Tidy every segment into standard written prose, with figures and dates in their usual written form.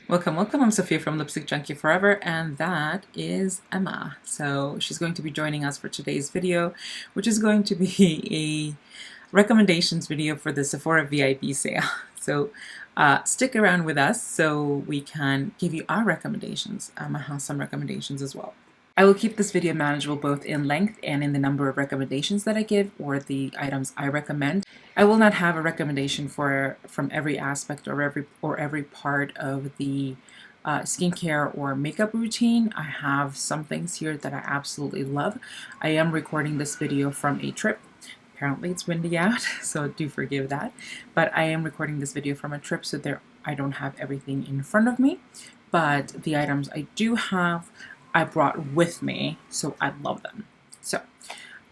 Welcome, welcome. I'm Sophia from Lipstick Junkie Forever, and that is Emma. So she's going to be joining us for today's video, which is going to be a recommendations video for the Sephora VIP sale. So stick around with us so we can give you our recommendations. Emma has some recommendations as well. I will keep this video manageable both in length and in the number of recommendations that I give or the items I recommend. I will not have a recommendation from every aspect or every part of the skincare or makeup routine. I have some things here that I absolutely love. I am recording this video from a trip. Apparently it's windy out, so do forgive that. But I am recording this video from a trip, so I don't have everything in front of me. But the items I do have, I brought with me, so I love them. So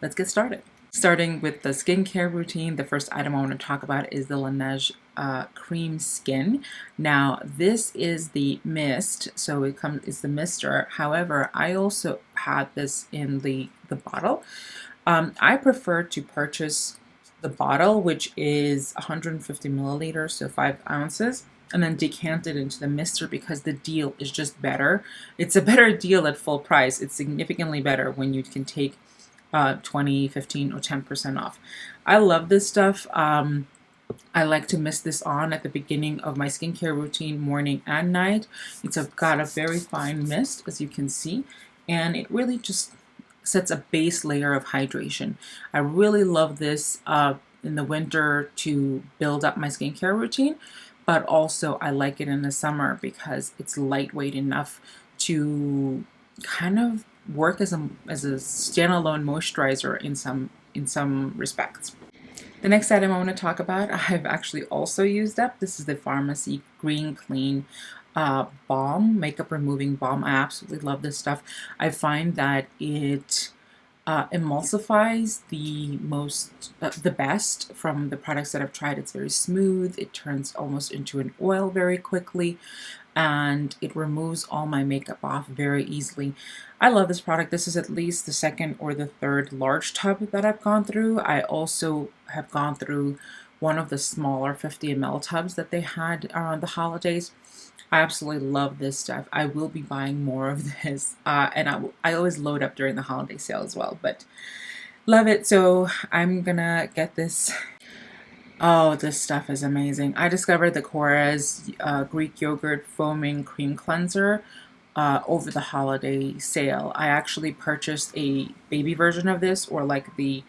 let's get started. Starting with the skincare routine, the first item I want to talk about is the Laneige Cream Skin. Now this is the mist, so it's the mister. However, I also had this in the bottle. I prefer to purchase the bottle, which is 150 milliliters, so 5 ounces. And then decant it into the mister because the deal is just better. It's a better deal at full price. It's significantly better when you can take 20, 15, or 10% off. I love this stuff. I like to mist this on at the beginning of my skincare routine, morning and night. It's got a very fine mist, as you can see, and it really just sets a base layer of hydration. I really love this in the winter to build up my skincare routine. But also I like it in the summer because it's lightweight enough to kind of work as a standalone moisturizer in some respects. The next item I want to talk about, I've actually also used up. This is the Pharmacy Green Clean Balm, makeup removing balm. I absolutely love this stuff. I find that it emulsifies the best from the products that I've tried. It's very smooth. It turns almost into an oil very quickly, and it removes all my makeup off very easily. I love this product. This is at least the second or the third large tub that I've gone through. I also have gone through one of the smaller 50 ml tubs that they had around the holidays. I absolutely love this stuff. I will be buying more of this, and I always load up during the holiday sale as well, but love it. So I'm gonna get this. Oh, this stuff is amazing. I discovered the Korres Greek Yogurt Foaming Cream Cleanser over the holiday sale. I actually purchased a baby version of this, or like the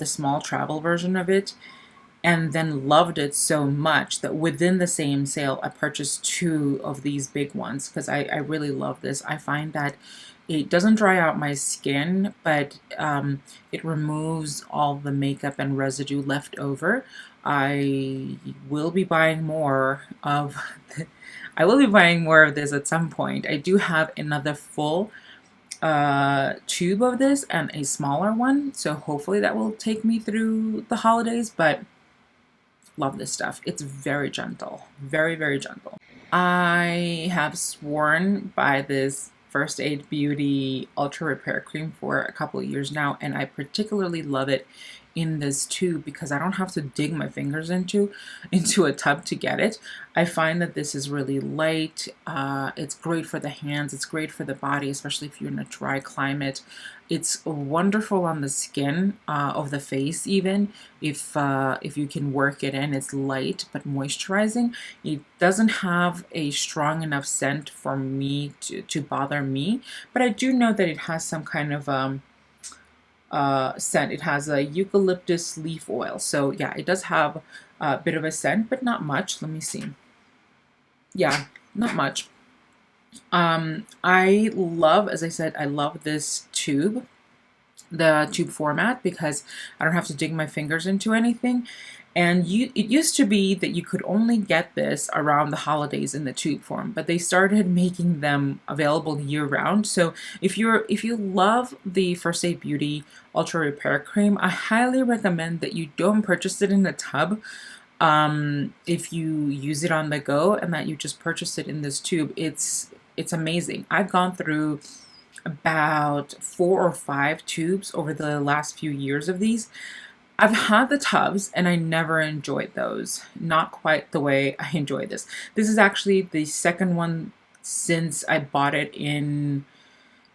small travel version of it, and then loved it so much that within the same sale I purchased 2 of these big ones because I really love this. I find that it doesn't dry out my skin, but it removes all the makeup and residue left over. I will be buying more of I will be buying more of this at some point. I do have another full tube of this and a smaller one, so hopefully that will take me through the holidays, but love this stuff. It's very gentle, very, very gentle. I have sworn by this First Aid Beauty Ultra Repair Cream for a couple of years now, and I particularly love it in this tube because I don't have to dig my fingers into a tub to get it. I find that this is really light. It's great for the hands. It's great for the body, especially if you're in a dry climate. It's wonderful on the skin of the face, even if you can work it in. It's light but moisturizing. It doesn't have a strong enough scent for me to bother me, but I do know that it has some kind of scent. It has a eucalyptus leaf oil, so yeah, it does have a bit of a scent, but not much. Let me see. Yeah, not much. I love, as I said, I love this tube, the tube format, because I don't have to dig my fingers into anything. And it used to be that you could only get this around the holidays in the tube form, but they started making them available year round. So if you love the First Aid Beauty Ultra Repair Cream, I highly recommend that you don't purchase it in a tub. If you use it on the go and that you just purchase it in this tube, it's amazing. I've gone through about 4 or 5 tubes over the last few years of these, I've had the tubs and I never enjoyed those. Not quite the way I enjoy this. This is actually the second one since I bought it in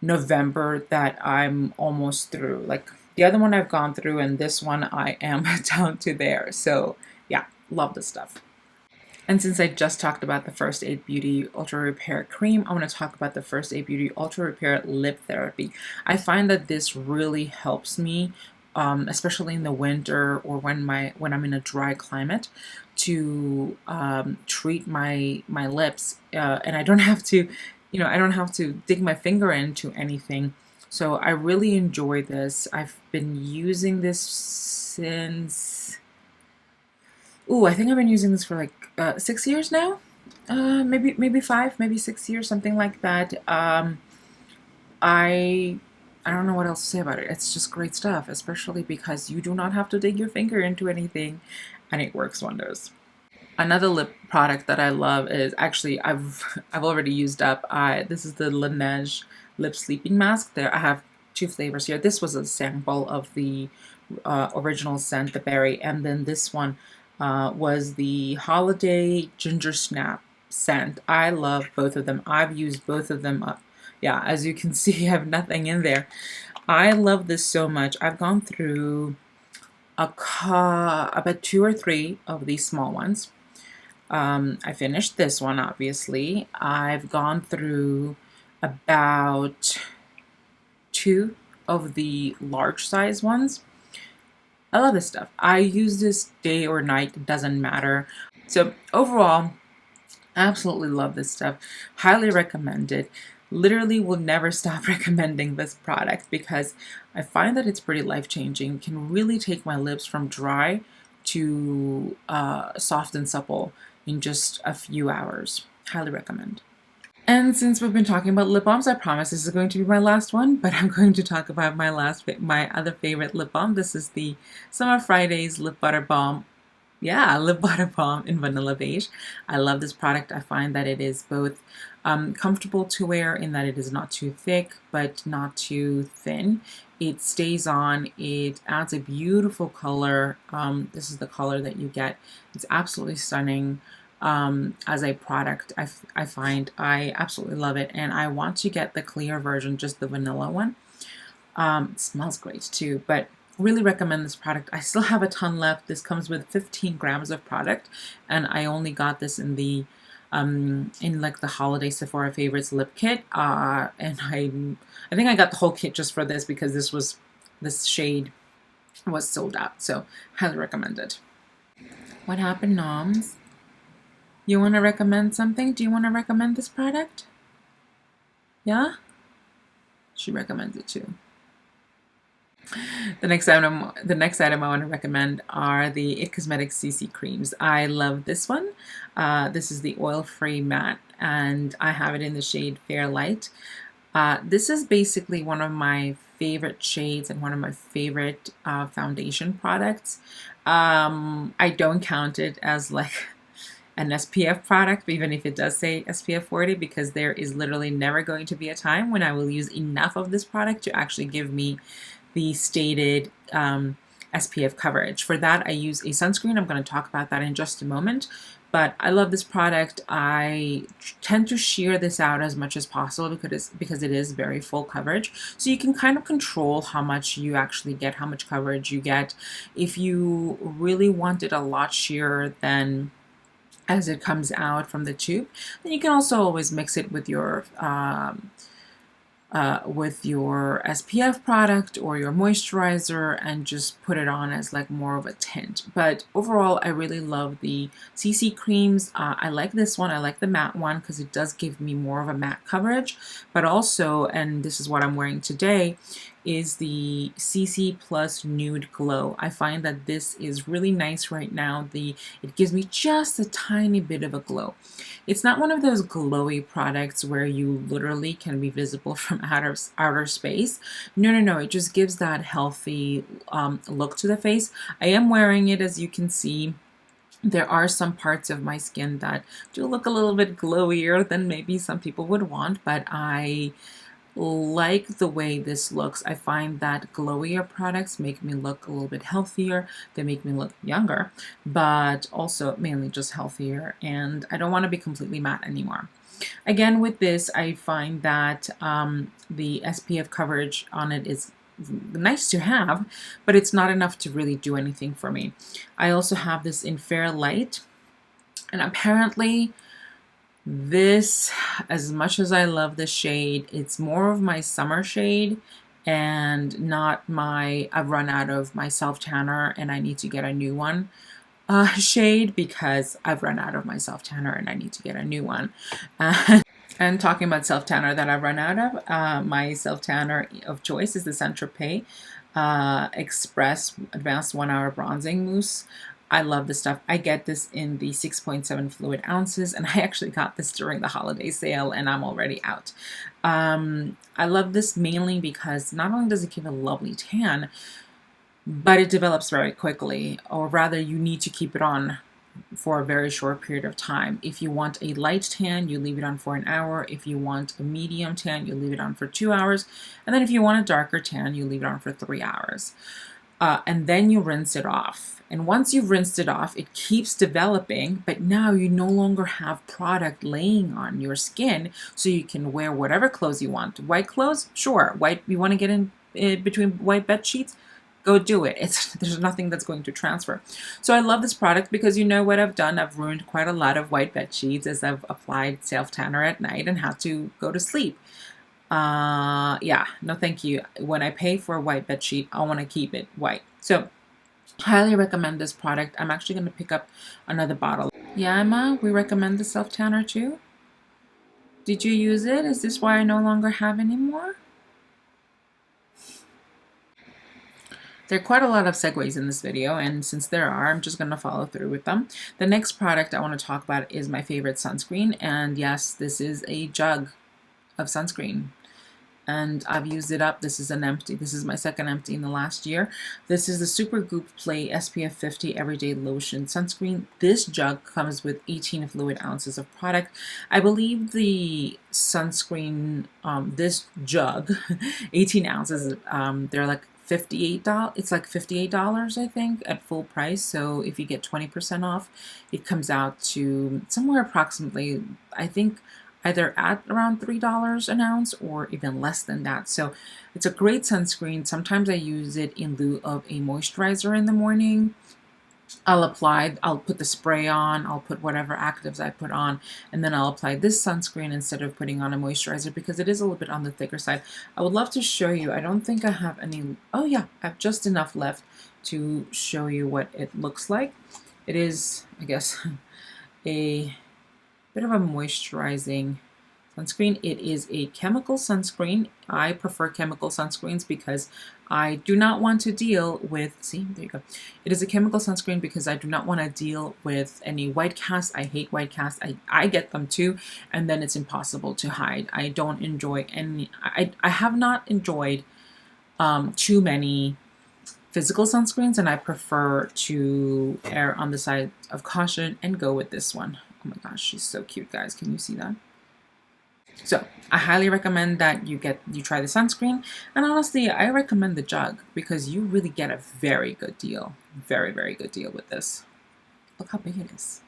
November that I'm almost through. Like the other one I've gone through, and this one I am down to there. So yeah, love this stuff. And since I just talked about the First Aid Beauty Ultra Repair Cream, I want to talk about the First Aid Beauty Ultra Repair Lip Therapy. I find that this really helps me, especially in the winter or when I'm in a dry climate, to treat my lips, and I don't have to, I don't have to dig my finger into anything. So I really enjoy this. I've been using this since. Ooh, I think I've been using this for like 6 years now. Maybe 5, maybe 6 years, something like that. I I don't know what else to say about it. It's just great stuff, especially because you do not have to dig your finger into anything, and it works wonders. Another lip product that I love is actually I've already used up. This is the Laneige lip sleeping mask. There I have two flavors here. This was a sample of the original scent, the berry, and then this one was the holiday ginger snap scent. I love both of them. I've used both of them up. Yeah, as you can see, I have nothing in there. I love this so much. I've gone through about 2 or 3 of these small ones. I finished this one, obviously. I've gone through about 2 of the large size ones. I love this stuff. I use this day or night, it doesn't matter. So overall, absolutely love this stuff. Highly recommend it. Literally will never stop recommending this product because I find that it's pretty life-changing. It can really take my lips from dry to soft and supple in just a few hours. Highly recommend. And since we've been talking about lip balms, I promise this is going to be my last one, but I'm going to talk about my other favorite lip balm. This is the Summer Fridays Lip Butter Balm. Yeah, lip butter balm in vanilla beige. I love this product. I find that it is both comfortable to wear in that it is not too thick but not too thin. It stays on. It adds a beautiful color. This is the color that you get. It's absolutely stunning. As a product, I find I absolutely love it, and I want to get the clear version, just the vanilla one. It smells great too, but really recommend this product. I still have a ton left. This comes with 15 grams of product, and I only got this in the in like the holiday Sephora favorites lip kit, and I think I got the whole kit just for this because this shade was sold out, so highly recommend it. What happened, Noms? You want to recommend something? Do you want to recommend this product? Yeah? She recommends it too. The next item I want to recommend are the It Cosmetics CC creams. I love this one. This is the oil-free matte, and I have it in the shade Fair Light. This is basically one of my favorite shades and one of my favorite foundation products. I don't count it as like an SPF product, even if it does say SPF 40, because there is literally never going to be a time when I will use enough of this product to actually give me the stated SPF coverage. For that, I use a sunscreen. I'm going to talk about that in just a moment. But I love this product. I tend to sheer this out as much as possible because it is very full coverage. So you can kind of control how much you actually get, how much coverage you get. If you really want it a lot sheerer than as it comes out from the tube, then you can also always mix it with your SPF product or your moisturizer and just put it on as like more of a tint. But overall, I really love the CC creams. I like this one. I like the matte one because it does give me more of a matte coverage. But also, and this is what I'm wearing today, is the CC Plus Nude Glow. I find that this is really nice right now. It gives me just a tiny bit of a glow. It's not one of those glowy products where you literally can be visible from outer space. No. It just gives that healthy look to the face. I am wearing it, as you can see. There are some parts of my skin that do look a little bit glowier than maybe some people would want, but I like the way this looks. I find that glowier products make me look a little bit healthier. They make me look younger, but also mainly just healthier. And I don't want to be completely matte anymore. Again, with this, I find that the SPF coverage on it is nice to have, but it's not enough to really do anything for me. I also have this in Fair Light, and apparently this, as much as I love the shade, it's more of my summer shade and not my, I've run out of my self tanner and I need to get a new one shade, because I've run out of my self tanner and I need to get a new one. And talking about self tanner that I've run out of, my self tanner of choice is the Saint-Tropez Express Advanced 1 Hour Bronzing Mousse. I love this stuff. I get this in the 6.7 fluid ounces, and I actually got this during the holiday sale, and I'm already out. I love this mainly because not only does it give a lovely tan, but it develops very quickly, or rather you need to keep it on for a very short period of time. If you want a light tan, you leave it on for an hour. If you want a medium tan, you leave it on for 2 hours. And then if you want a darker tan, you leave it on for 3 hours. And then you rinse it off. And once you've rinsed it off, it keeps developing, but now you no longer have product laying on your skin, so you can wear whatever clothes you want. White clothes? Sure. White, you want to get in between white bed sheets? Go do it. There's nothing that's going to transfer. So I love this product because you know what I've done? I've ruined quite a lot of white bed sheets as I've applied self tanner at night and had to go to sleep. Yeah, no thank you. When I pay for a white bed sheet, I want to keep it white. So highly recommend this product. I'm actually going to pick up another bottle. Yeah, Emma, we recommend the self tanner too. Did you use it? Is this why I no longer have any more? There are quite a lot of segues in this video, and since there are, I'm just going to follow through with them. The next product I want to talk about is my favorite sunscreen, and yes, this is a jug of sunscreen. And I've used it up. This is an empty. This is my second empty in the last year. This is the Supergoop Play SPF 50 Everyday Lotion Sunscreen. This jug comes with 18 fluid ounces of product. I believe the sunscreen, this jug, 18 ounces, they're like $58. It's like $58, I think, at full price. So if you get 20% off, it comes out to somewhere approximately, I think, either at around $3 an ounce or even less than that. So it's a great sunscreen. Sometimes I use it in lieu of a moisturizer in the morning. I'll put the spray on, I'll put whatever actives I put on, and then I'll apply this sunscreen instead of putting on a moisturizer because it is a little bit on the thicker side. I would love to show you. I don't think I have any. Oh yeah, I have just enough left to show you what it looks like. It is, I guess, a bit of a moisturizing sunscreen. It is a chemical sunscreen. I prefer chemical sunscreens because I do not want to deal with, see, there you go. It is a chemical sunscreen because I do not want to deal with any white cast. I hate white cast. I get them too, and then it's impossible to hide. I don't enjoy any, I have not enjoyed too many physical sunscreens, and I prefer to err on the side of caution and go with this one. Oh my gosh, she's so cute, guys. Can you see that? So I highly recommend that you try the sunscreen, and honestly I recommend the jug because you really get a very good deal. Very, very good deal with this. Look how big it is.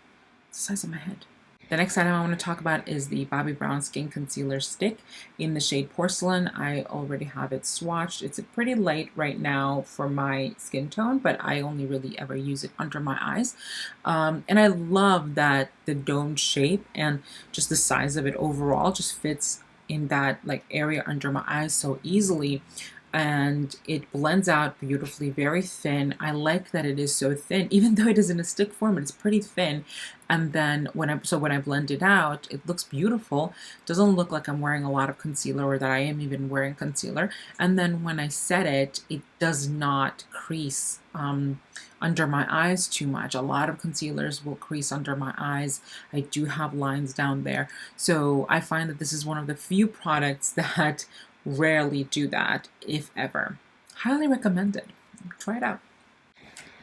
It's the size of my head. The next item I want to talk about is the Bobbi Brown Skin Concealer Stick in the shade Porcelain. I already have it swatched. It's a pretty light right now for my skin tone, but I only really ever use it under my eyes. And I love that the domed shape and just the size of it overall just fits in that like area under my eyes so easily. And it blends out beautifully, very thin. I like that it is so thin, even though it is in a stick form, it's pretty thin. And then when I blend it out, it looks beautiful. Doesn't look like I'm wearing a lot of concealer or that I am even wearing concealer. And then when I set it, it does not crease under my eyes too much. A lot of concealers will crease under my eyes. I do have lines down there. So I find that this is one of the few products that rarely do that, if ever. Highly recommended. Try it out.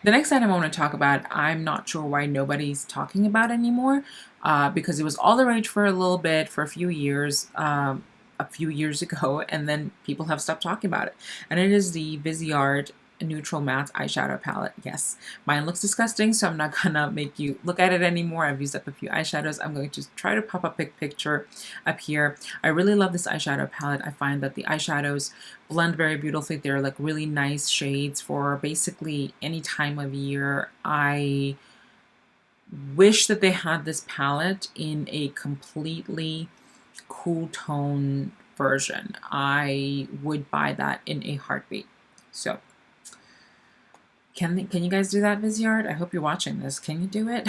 The next item I want to talk about, I'm not sure why nobody's talking about anymore, because it was all the rage for a little bit, for a few years. a few years ago, and then people have stopped talking about it. And it is the Viseart Neutral Matte Eyeshadow Palette. Yes, mine looks disgusting, so I'm not gonna make you look at it anymore. I've used up a few eyeshadows. I'm going to try to pop a picture up here. I really love this eyeshadow palette. I find that the eyeshadows blend very beautifully. They're like really nice shades for basically any time of year. I wish that they had this palette in a completely cool tone version. I would buy that in a heartbeat. So can you guys do that, Viseart? I hope you're watching this. Can you do it?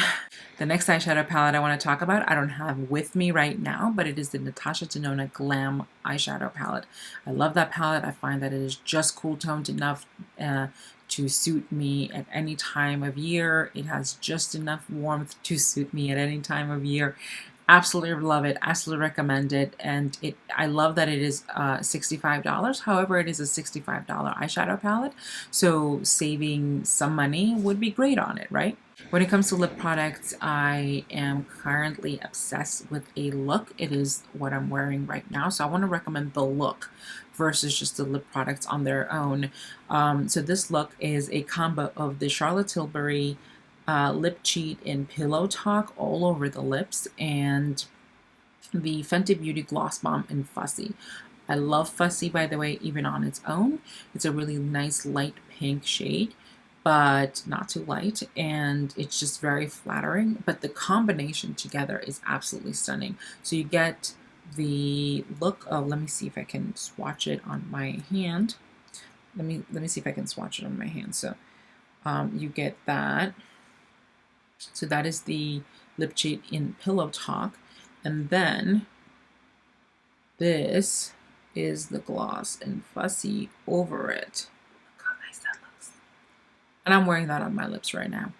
The next eyeshadow palette I want to talk about, I don't have with me right now, but it is the Natasha Denona Glam eyeshadow palette. I love that palette. I find that it is just cool toned enough to suit me at any time of year. It has just enough warmth to suit me at any time of year. Absolutely love it. Absolutely recommend it. And I love that it is $65. However, it is a $65 eyeshadow palette. So saving some money would be great on it, right? When it comes to lip products, I am currently obsessed with a look. It is what I'm wearing right now. So I want to recommend the look versus just the lip products on their own. So this look is a combo of the Charlotte Tilbury lip cheat in Pillow Talk all over the lips, and the Fenty Beauty Gloss Bomb in Fussy. I love Fussy, by the way, even on its own. It's a really nice light pink shade, but not too light, and it's just very flattering. But the combination together is absolutely stunning. So you get the look of, let me see if I can swatch it on my hand. Let me see if I can swatch it on my hand. So you get that. So that is the lip cheat in Pillow Talk. And then this is the gloss in Fussy over it. Look how nice that looks. And I'm wearing that on my lips right now.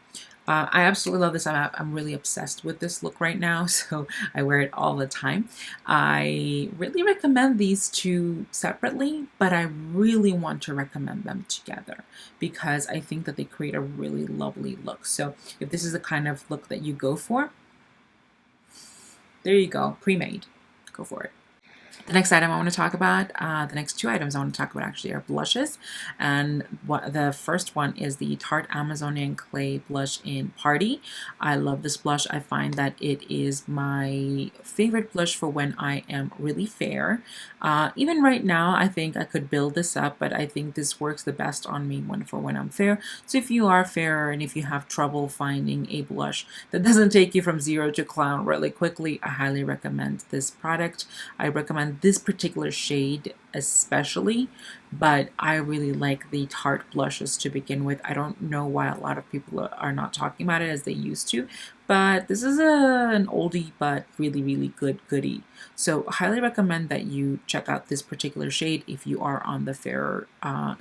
I absolutely love this. I'm really obsessed with this look right now, so I wear it all the time. I really recommend these two separately, but I really want to recommend them together because I think that they create a really lovely look. So if this is the kind of look that you go for, there you go, pre-made. Go for it. The next item I want to talk about, the next two items I want to talk about actually are blushes. And the first one is the Tarte Amazonian Clay Blush in Party. I love this blush. I find that it is my favorite blush for when I am really fair. Even right now, I think I could build this up, but I think this works the best on me for when I'm fair. So if you are fairer and if you have trouble finding a blush that doesn't take you from zero to clown really quickly, I highly recommend this product. I recommend this particular shade especially, but I really like the Tarte blushes to begin with. I don't know why a lot of people are not talking about it as they used to, but this is an oldie but really, really good goodie. So I highly recommend that you check out this particular shade if you are on the fairer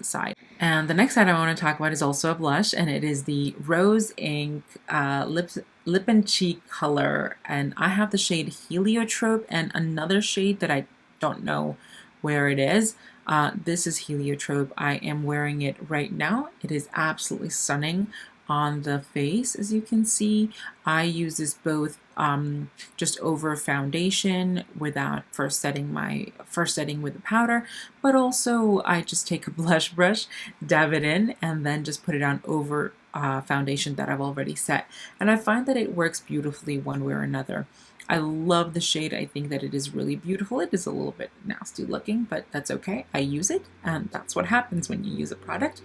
side. And the next item I want to talk about is also a blush, and it is the Rose Ink Lip and Cheek color, and I have the shade Heliotrope and another shade that I don't know where it is. This is Heliotrope. I am wearing it right now. It is absolutely stunning on the face, as you can see. I use this both just over foundation without first setting with the powder, but also I just take a blush brush, dab it in, and then just put it on over foundation that I've already set. And I find that it works beautifully one way or another. I love the shade. I think that it is really beautiful. It is a little bit nasty looking, but that's okay. I use it, and that's what happens when you use a product.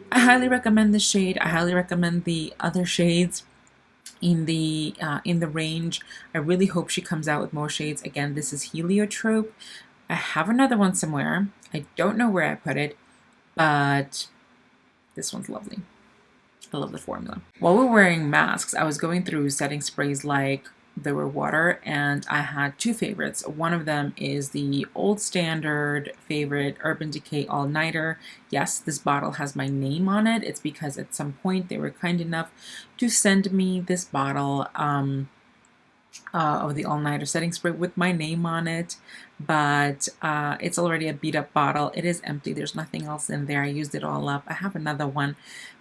I highly recommend this shade. I highly recommend the other shades in the range. I really hope she comes out with more shades. Again, this is Heliotrope. I have another one somewhere. I don't know where I put it, but this one's lovely. I love the formula. While we're wearing masks, I was going through setting sprays like they were water, and I had two favorites. One of them is the old standard favorite Urban Decay All Nighter. Yes, this bottle has my name on it. It's because at some point they were kind enough to send me this bottle of the All Nighter setting spray with my name on it, but it's already a beat up bottle. It is empty. There's nothing else in there. I used it all up. I have another one,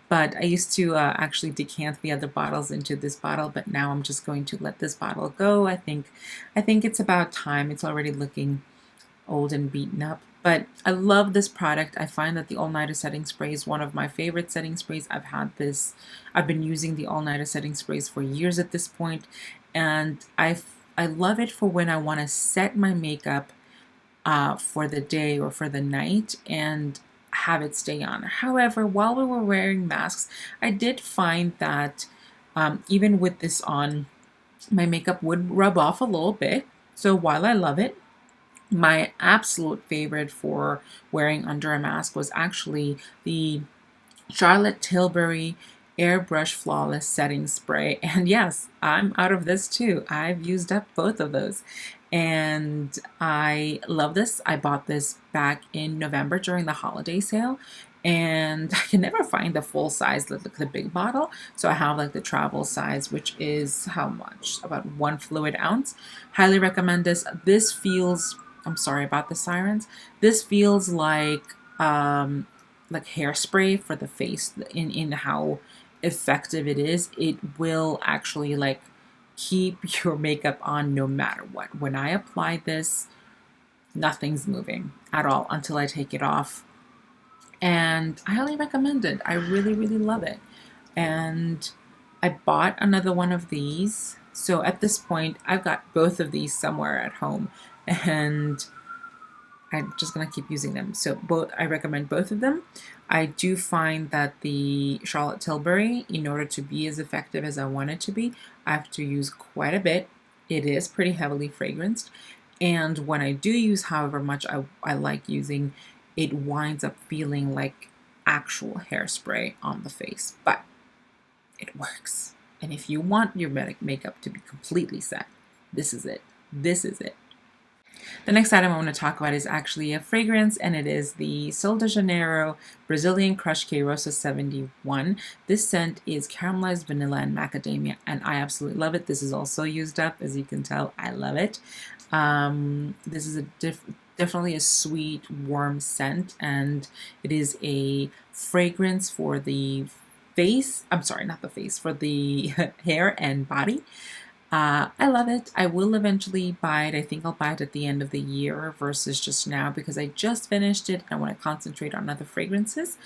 but I used to actually decant the other bottles into this bottle, but now I'm just going to let this bottle go. I think it's about time. It's already looking old and beaten up. But I love this product. I find that the All Nighter setting spray is one of my favorite setting sprays. I've been using the All Nighter setting sprays for years at this point, and I love it for when I want to set my makeup for the day or for the night and have it stay on. However, while we were wearing masks, I did find that even with this on, my makeup would rub off a little bit. So while I love it, my absolute favorite for wearing under a mask was actually the Charlotte Tilbury Airbrush Flawless Setting Spray. And yes, I'm out of this too. I've used up both of those. And I love this. I bought this back in November during the holiday sale. And I can never find the full size, the big bottle. So I have like the travel size, which is how much? About 1 fluid ounce. Highly recommend this. This feels, I'm sorry about the sirens. This feels like hairspray for the face in how effective it is. It will actually like keep your makeup on no matter what. When I apply this, nothing's moving at all until I take it off. And I highly recommend it. I really, really love it. And I bought another one of these. So at this point, I've got both of these somewhere at home. And I'm just going to keep using them. So I recommend both of them. I do find that the Charlotte Tilbury, in order to be as effective as I want it to be, I have to use quite a bit. It is pretty heavily fragranced. And when I do use however much I like using, it winds up feeling like actual hairspray on the face. But it works. And if you want your makeup to be completely set, this is it. This is it. The next item I want to talk about is actually a fragrance, and it is the Sol de Janeiro Brazilian Crush Queirosa 71. This scent is caramelized vanilla and macadamia, and I absolutely love it. This is also used up, as you can tell. I love it. This is definitely a sweet, warm scent, and it is a fragrance for the face. I'm sorry, not the face, for the hair and body. I love it. I will eventually buy it. I think I'll buy it at the end of the year versus just now because I just finished it. I want to concentrate on other fragrances,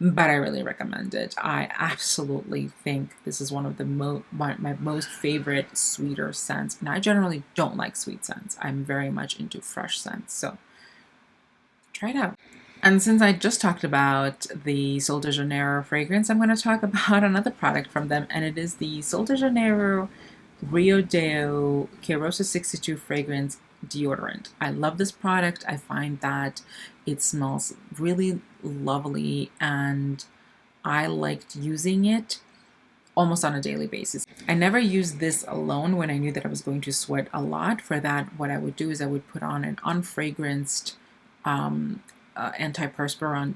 but I really recommend it. I absolutely think this is one of the my most favorite sweeter scents, and I generally don't like sweet scents. I'm very much into fresh scents, so try it out. And since I just talked about the Sol de Janeiro fragrance, I'm going to talk about another product from them, and it is the Sol de Janeiro Rio Deo Queirosa 62 fragrance deodorant. I love this product. I find that it smells really lovely, and I liked using it almost on a daily basis. I never used this alone when I knew that I was going to sweat a lot. For that, what I would do is I would put on an unfragranced antiperspirant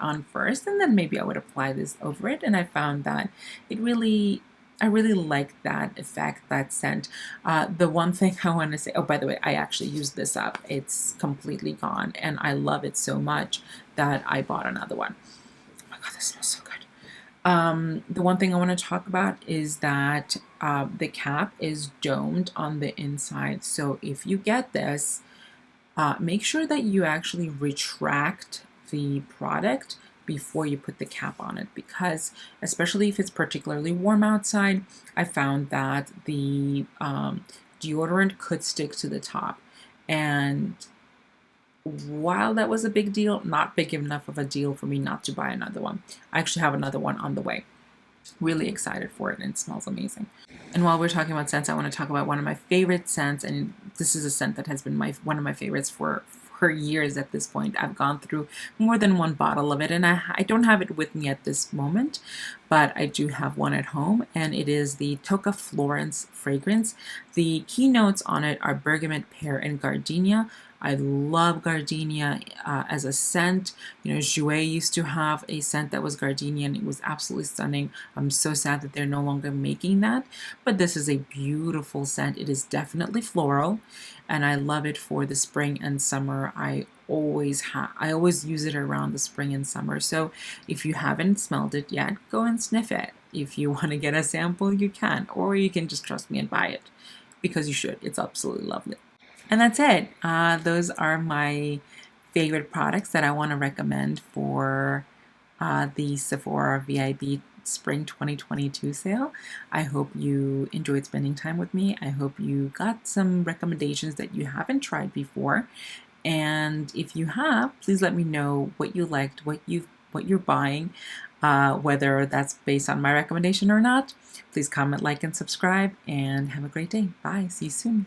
on first, and then maybe I would apply this over it, and I found that I really like that effect, that scent. The one thing I want to say, oh, by the way, I actually used this up. It's completely gone, and I love it so much that I bought another one. Oh my God, this smells so good. The one thing I want to talk about is that the cap is domed on the inside. So if you get this, make sure that you actually retract the product before you put the cap on it, because especially if it's particularly warm outside, I found that the deodorant could stick to the top. And while that was a big deal, not big enough of a deal for me not to buy another one. I actually have another one on the way. Really excited for it, and it smells amazing. And while we're talking about scents, I want to talk about one of my favorite scents, and this is a scent that has been one of my favorites for years at this point. I've gone through more than one bottle of it, and I don't have it with me at this moment, but I do have one at home, and it is the Tocca Florence fragrance. The key notes on it are bergamot, pear, and gardenia. I love gardenia as a scent. You know, Jouer used to have a scent that was gardenia, and it was absolutely stunning. I'm so sad that they're no longer making that, but this is a beautiful scent. It is definitely floral, and I love it for the spring and summer. I always use it around the spring and summer. So if you haven't smelled it yet, go and sniff it. If you want to get a sample, you can, or you can just trust me and buy it, because you should. It's absolutely lovely. And that's it. Those are my favorite products that I want to recommend for the Sephora VIB Spring 2022 sale. I hope you enjoyed spending time with me. I hope you got some recommendations that you haven't tried before. And if you have, please let me know what you liked, what you're buying, whether that's based on my recommendation or not. Please comment, like, and subscribe, and have a great day. Bye. See you soon.